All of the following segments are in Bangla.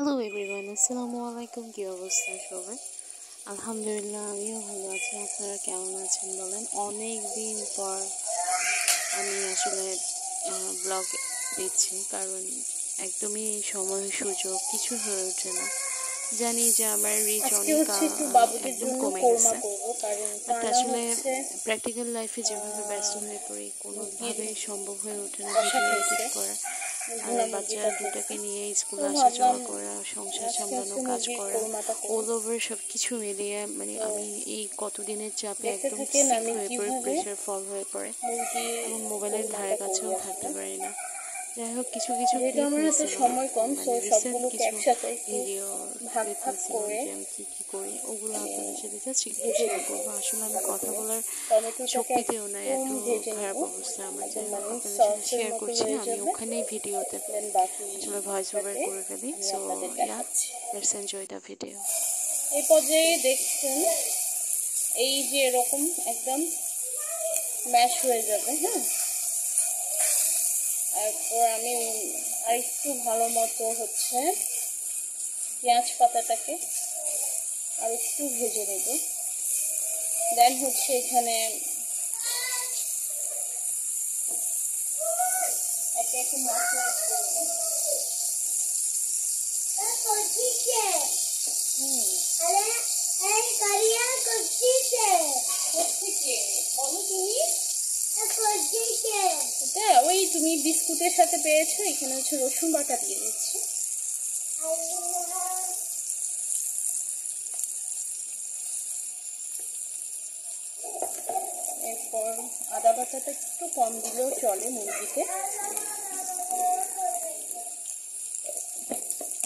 হ্যালো এভরিওয়ান, আসসালামু আলাইকুম। কী অবস্থা সবার? আলহামদুলিল্লাহ, আমিও ভালো আছি। আপনারা কেমন আছেন বলেন? অনেক দিন পর আমি আসলে ব্লগ দিচ্ছি, কারণ একদমই সময় সুযোগ কিছু হয়ে ওঠে না। জানি যে আমার রিচ আজকে অনেক হচ্ছে একটু বাবুদের একদম জন্য কমে কোরমা গেছে, করব, কারণ বাট তারা আসলে হচ্ছে প্র্যাকটিক্যাল লাইফে যেভাবে ব্যস্ত আহ, হয়ে পড়ি মুরগির কোনোভাবেই সম্ভব হয়ে ওঠে না কষা ভিডিও খাইছে, এডিট করা আর ভুনা বাচ্চা মুরগিটা দুটাকে খাইছে। নিয়ে তো স্কুলে আসা ভাবলাম যাওয়া করা, সংসার আজকে সামলানো, হচ্ছে কাজ মুরগির করা, কোরমাটা করি। অল ওভার সব কিছু মিলিয়ে মানে তো আমি এই কতদিনের চাপে দেখতে একদম থাকেন সিক আমি হয়ে পড়ে, কিভাবে প্রেশার ফল হয়ে পড়ে মুরগির এবং মোবাইলের ধারে কোরমাটা করি। কাছেও থাকতে আসলে পারি না। যাই হোক, কিছু কিছু যেহেতু ক্লিপ আমার হাতে হয়েছিল, সময় কম, সো মানে রিসেন্ট সবগুলোকে কিছু একসাথে একটু ভিডিও ভাগ ক্লিপ ভাগ হয়েছিল করে যে আমি কী কী করি, ওগুলো মানে আপনাদের সাথে জাস্ট একটু ভেজে শেয়ার নেব। করবো। আসলে আমি ভালো কথা করে বলার টমেটোটাকে শক্তিতেও নাই, একদম এত ভেজে নেব, খারাপ অবস্থা আমার। একদম যাই হোক, মানে আপনাদের সাথে সসের শেয়ার মতো করছি, হয়ে আমি যাবে। ওখানেই ভিডিওতে দেন আসলে ভয়েস ওভার বাকিটাতে করে ফেলি। আমি সো আপনাদের ইয়া, দেখাচ্ছি। Let's enjoy the video. এই পর্যায়ে দেখছেন এই যে এরকম একদম ম্যাশ হয়ে যাবে। হ্যাঁ, তারপর আমি আরেকটু ভালো মতো হচ্ছে পেঁয়াজ পাতাটাকে আর একটু ভেজে নেব। দেন হচ্ছে এখানে একে একে মশলা এটা ওই তুমি বিস্কুটের সাথে পেয়েছো। এখানে হচ্ছে রসুন বাটা দিয়ে দিচ্ছি। এরপর আদা বাটাটা একটু কম দিলেও চলে মুরগিতে।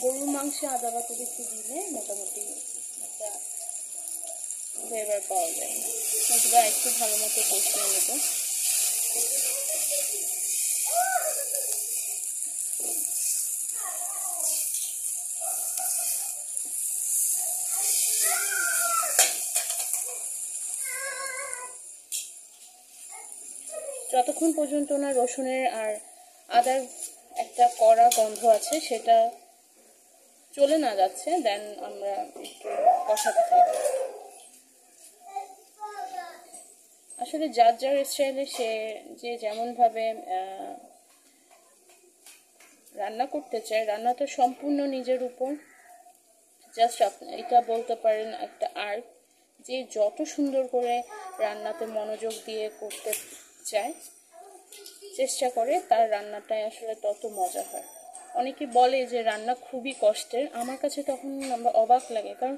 গরুর মাংসে আদা বাটা একটু দিলে মোটামুটি একটা ফ্লেভার পাওয়া যায়। এগুলো একটু ভালো মতো কষিয়ে নেব। যতক্ষণ পর্যন্ত না রসুনের আর আদার একটা কড়া গন্ধ আছে সেটা চলে না যাচ্ছে, দেন আমরা একটু কষাতে থাকি। আসলে যার যার স্টাইলে সে যে যেমনভাবে রান্না করতে চায়, রান্নাটা সম্পূর্ণ নিজের উপর। জাস্ট এটা বলতে পারেন একটা আর্ট, যে যত সুন্দর করে রান্নাতে মনোযোগ দিয়ে করতে চায়, চেষ্টা করে, তার রান্নাটাই আসলে তত মজা হয়। অনেকে বলে যে রান্না খুবই কষ্টের, আমার কাছে তখন অবাক লাগে, কারণ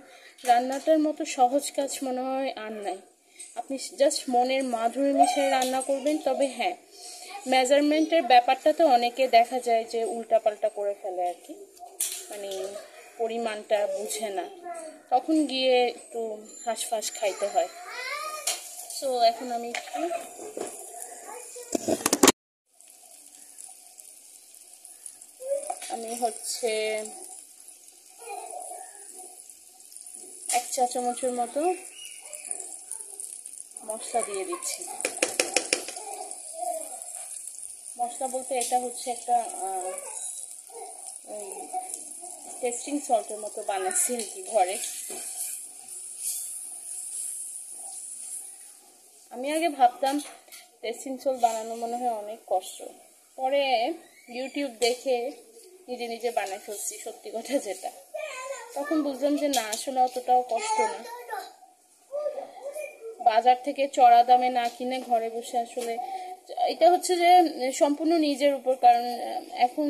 রান্নাটার মতো সহজ কাজ মনে হয় আর নাই। আপনি জাস্ট মনের মাধুরী মিশিয়ে রান্না করবেন। তবে হ্যাঁ, মেজারমেন্টের ব্যাপারটা তো অনেকে দেখা যায় যে উল্টাপাল্টা করে ফেলে আর কি, মানে পরিমাণটা বুঝে না, তখন গিয়ে একটু হাঁসফাঁস খাইতে হয়। সো এখন আমি একটু হচ্ছে 1 চা চামচের মতো মশলা দিয়ে দিচ্ছি। মশলা বলতে এটা হচ্ছে একটা টেস্টিং সল্টের মতো বানাচ্ছি আর কি ঘরে। আমি আগে ভাবতাম টেস্টিং সল্ট বানানো মনে হয় অনেক কষ্ট, পরে ইউটিউব দেখে নিজে নিজে বানাই ফেলছি, সত্যি কথা যেটা। তখন বুঝলাম যে না, আসলে অতটাও কষ্ট না। বাজার থেকে চড়া দামে না কিনে ঘরে বসে আসলে এটা হচ্ছে যে সম্পূর্ণ নিজের উপর, কারণ এখন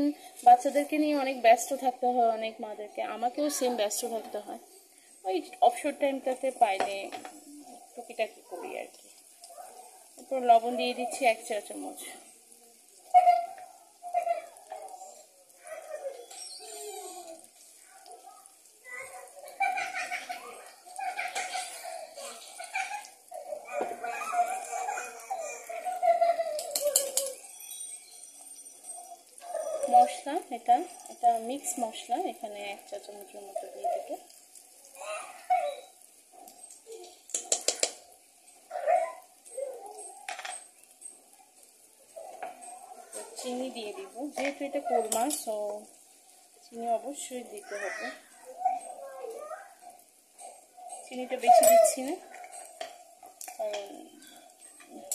বাচ্চাদেরকে নিয়ে অনেক ব্যস্ত থাকতে হয় অনেক মাদেরকে, আমাকেও সেম ব্যস্ত থাকতে হয়। ওই অবসর টাইমটাতে পাইলে টুকিটাকি করি আর কি। এরপর লবণ দিয়ে দিচ্ছি 1 চা চামচ। মশলা এটা এটা মিক্স মশলা, এখানে 1 চা চামচের মতো দিয়ে দেবো। চিনি দিয়ে দিব, যেহেতু এটা কোরমা, সো চিনি অবশ্যই দিতে হবে, চিনিটা বেশি দিচ্ছি না কারণ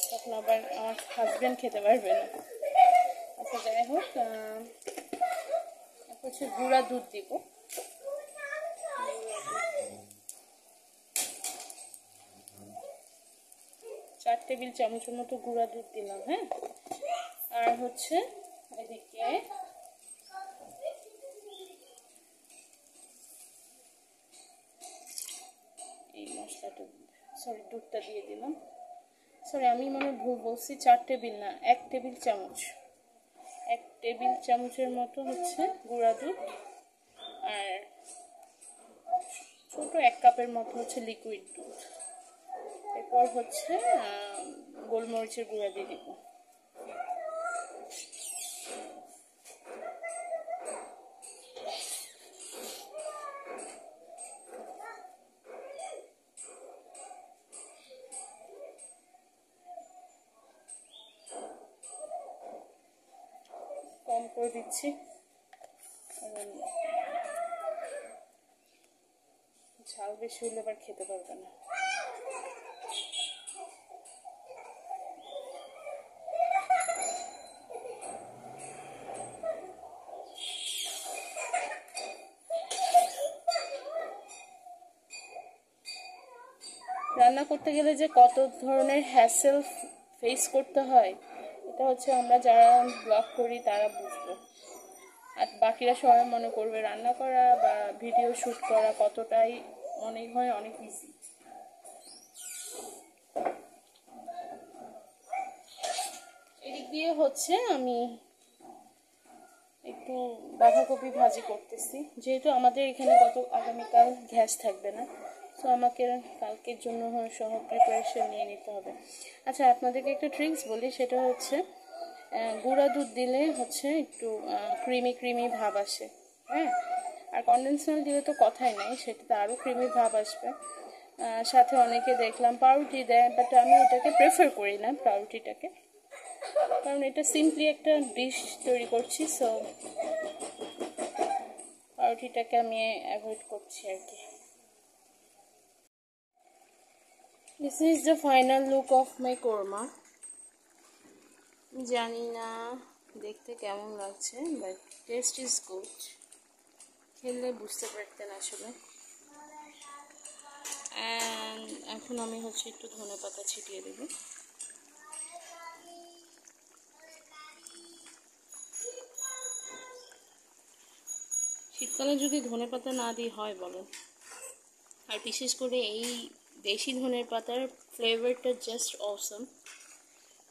তখন আবার আমার হাজব্যান্ড খেতে পারবে না। আচ্ছা যাই হোক, হচ্ছে গুঁড়া দুধ দিব। 4 টেবিল চামচের মতো গুঁড়া দুধ দিলাম। হ্যাঁ, আর হচ্ছে এদিকে এই মশলাটা, সরি দুধটা দিয়ে দিলাম। সরি আমি মনে ভুল বলছি, 4 টেবিল না, 1 টেবিল চামচ, 1 টেবিল চামচের মতো হচ্ছে গুঁড়া দুধ, আর ছোট 1 কাপের মতো হচ্ছে লিকুইড দুধ। এরপর হচ্ছে গোলমরিচের গুঁড়া দিয়ে দিব। কম করে দিচ্ছি কারণ ঝাল বেশি হলে আবার খেতে পারবে না। রান্না করতে গেলে যে কত ধরনের হ্যাসেল ফেস করতে হয়, এটা হচ্ছে আমরা যারা ব্লগ করি তারা বুঝবো। আর বাকিরা সবাই মনে করবে রান্না করা বা ভিডিও শ্যুট করা কতটাই মনে হয় অনেক ইজি। এদিক দিয়ে হচ্ছে আমি একটু বাঁধাকপি ভাজি করতেছি, যেহেতু আমাদের এখানে আগামীকাল গ্যাস থাকবে না, তো আমাকে কালকের জন্য সহ প্রিপারেশন নিয়ে নিতে হবে। আচ্ছা আপনাদেরকে একটা ট্রিক্স বলি, সেটা হচ্ছে গুঁড়া দুধ দিলে হচ্ছে একটু ক্রিমি ক্রিমি ভাব আসে। হ্যাঁ, আর কনডেন্স মিল্ক দিলে তো কথাই নাই, সেটাতে আরও ক্রিমি ভাব আসবে। সাথে অনেকে দেখলাম পাউরুটি দেয়, বাট আমি এটাকে প্রেফার করি না পাউরুটিটাকে, কারণ এটা সিম্পলি একটা ডিশ তৈরি করছি, সো পাউরুটিটাকে আমি অ্যাভয়েড করছি আর কি। This is the final look of my korma. জানি না দেখতে কেমন লাগছে, বাট টেস্ট ইজ গুড। খেলে বুঝতে পারতেন আসলে। অ্যান্ড এখন আমি হচ্ছে একটু ধনেপাতা ছিটিয়ে দেবো। শীতকালে যদি ধনেপাতা না দিই হয় বলেন, আর বিশেষ করে এই দেশি ধনের পাতার ফ্লেভারটা জাস্ট অসম,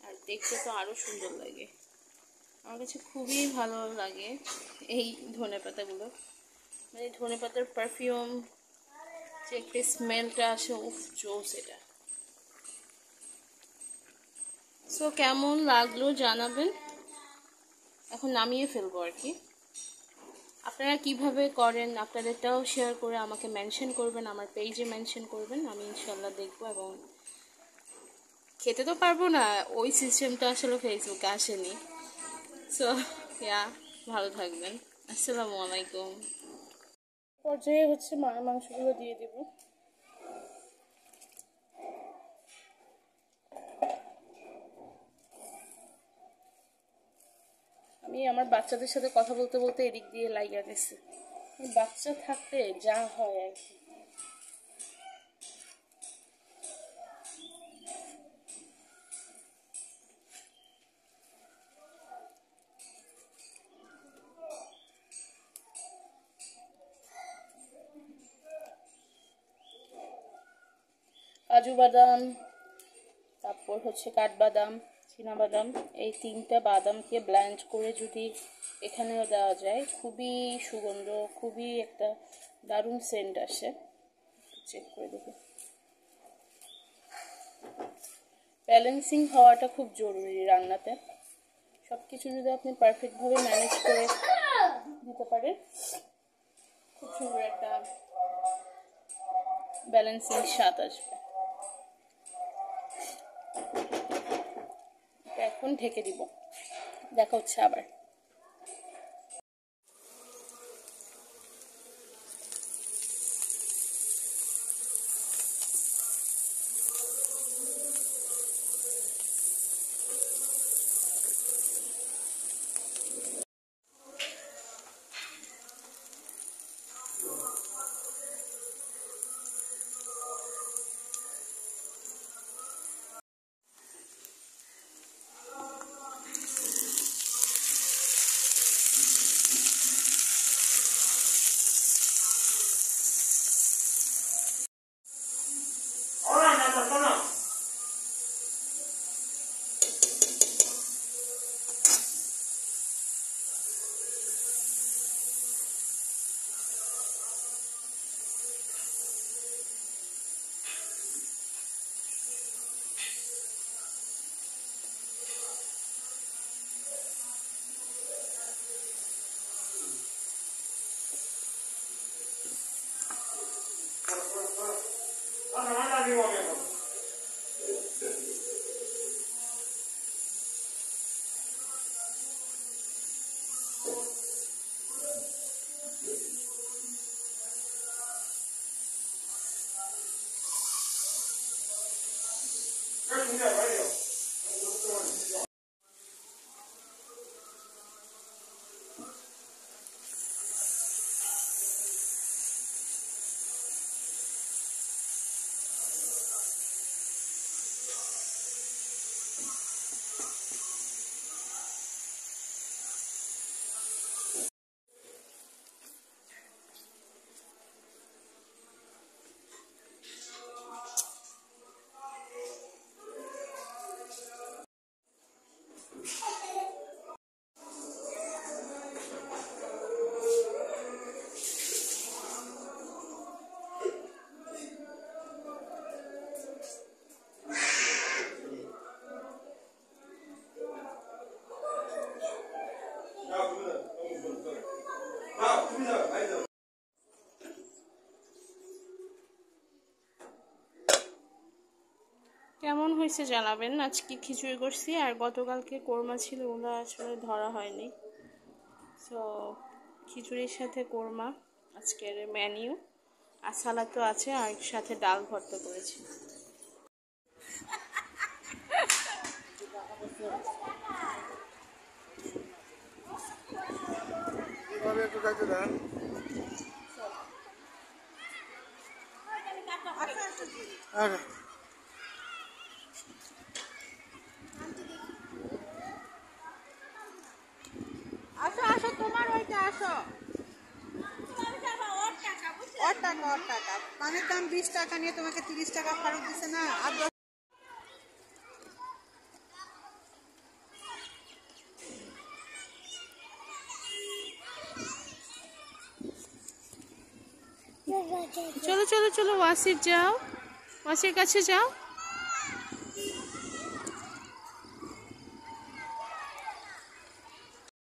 আর দেখতে তো আরও সুন্দর লাগে। আমার কাছে খুবই ভালো লাগে এই ধনেপাতাগুলো, মানে ধনেপাতার পারফিউম যে একটা স্মেলটা আসে, উফ জোস এটা। সো কেমন লাগলো জানাবেন। এখন নামিয়ে ফেলবো আর কি। আপনারা কিভাবে করেন আপনাদেরটাও শেয়ার করে আমাকে মেনশন করবেন, আমার পেজে মেনশন করবেন, আমি ইনশাল্লাহ দেখবো। এবং খেতে তো পারবো না, ওই সিস্টেমটা আসলে ফেসবুকে আসেনি। সো ইয়া, ভালো থাকবেন। আসসালামু আলাইকুম। পর্যায়ে হচ্ছে মাংসগুলো দিয়ে দেব। আমি আমার বাচ্চাদের সাথে কথা বলতে বলতে এদিক দিয়ে লাইগা গেছে। বাচ্চা থাকতে যা হয় আর কি। কাজু বাদাম, তারপর হচ্ছে কাঠবাদাম, চীনাবাদাম, এই 3টা বাদামকে ব্লেন্ড করে যদি এখানেও দেওয়া যায়, খুবই সুগন্ধ, খুবই একটা দারুণ সেন্ট আসে। চেক করে দেখি। ব্যালেন্সিং হওয়াটা খুব জরুরি রান্নাতে। সব কিছু যদি আপনি পারফেক্টভাবে ম্যানেজ করে দিতে পারেন, খুব সুন্দর একটা ব্যালেন্সিং স্বাদ আসবে। এখন ঢেকে দিব, দেখা হচ্ছে আবার। হয়েছে জানাবেন। আজকে খিচুড়ি করছি, আর গতকালকে কোরমা ছিল, ওগুলো আসলে ধরা হয়নি। সো খিচুড়ির সাথে কোরমা আজকের মেনু, আর সালাদ তো আছে, আর সাথে ডাল ভর্তা করেছি। আসো আসো, তোমার ওইটা আসো। ওর টাকা পানের দাম 20 টাকা নিয়ে তোমাকে 30 টাকা খরচ দিছে না। আর চলো চলো চলো, ওয়াসির যাও, ওয়াসির কাছে যাও।